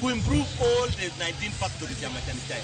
to improve all the 19 factories ya machanichai.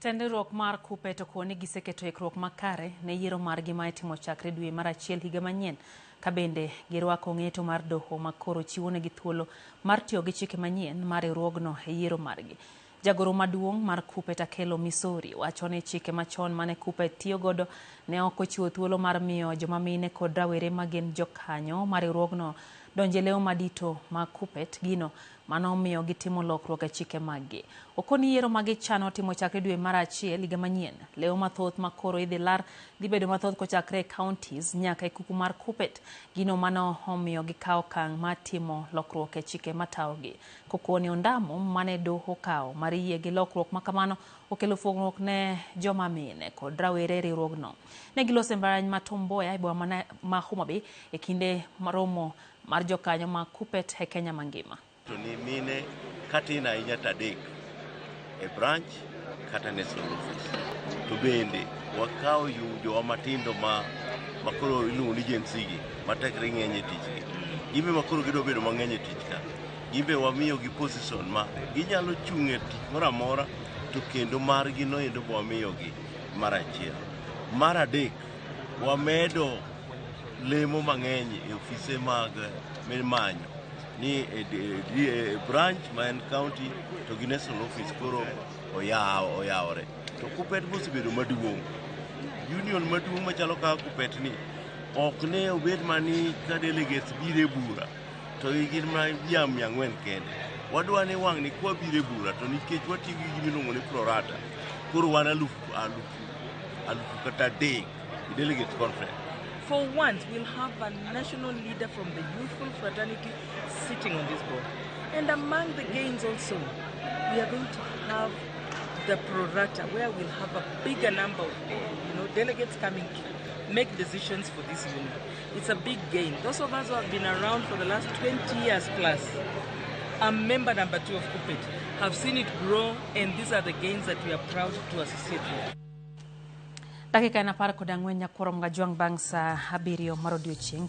Tenderruok mar KUPPET okoni giseketo ikruok makare ne yiero margi ma itimo chakre dwe mar achiel higa manyien, ka bende girwako ng'eto mar doho makoro chiwonegi thuolo mar tiyo gi chike manyien mar riwruogno e yiero margi. Jagoro maduong' mar KUPPET Akelo Misori wacho ni chike machon mane KUPPET tiyo godo ne ok ochiwo thuolo mar miyo joma mine kod rawere ma gin jokanyo mar riwruogno donje leo madito ma KUPPET, gino mano miyo gitimo lokruok e chike maggi. Okoni yiero magi chano timo chakre dwe mar achiel higa manyien. Leo mathoth makoro idhi lar dhi bedo mathoth kochakre e counties nyaka e kuku mar KUPPET, gino mano omiyo gikawo okang' mar timo lokruok e chike mataogi. Kokoni ondamo mane doho kawo mar yie gi lokruok makamano okelo fuong'ruok ne joma mine kod rawere riwruogno. Ne gilose mbarany ma Tom Mboya e boma ma Homa Bay e kinde maromo mar jokanyo ma KUPPET e Kenya mangima. To ni mine katina inya tadek e branch kata national office. To bende wakao jowa matindo makoro iluongo ni Gen Z matekre ng'eny e tich. Gimbe makoro gido bedo mang'eny e tich ka. Gimbe wamiyo gi position ma ginyalo chung' e tich moro amora, to kendo margi no endo wamiyo gi mar achiel. Mar adek wamedo lemo mang'eny e ofise mag manyo ni branch ma en county to gi national office koro oyawore. To KUPPET mosebedo maduong', union maduong' machalo kaka KUPPET ni ok ne obed mani ka delegates bire bura to gin ma jam 4 kende. Wadwa ni wang' ni kwa bire bura to nikech watiyo gi gimiluongo ni prorata, koro wan alufu kata dek delegates conference. For once, we'll have a national leader from the youthful fraternity sitting on this board. And among the gains also, we are going to have the prorata, where we'll have a bigger number of delegates coming to make decisions for this union. It's a big gain. Those of us who have been around for the last 20 years plus, a member number 2 of KUPPET, have seen it grow, and these are the gains that we are proud to associate with. Dakika na par kod ang'wen nyakworo mga juang bang' sa 7 mar odiechieng'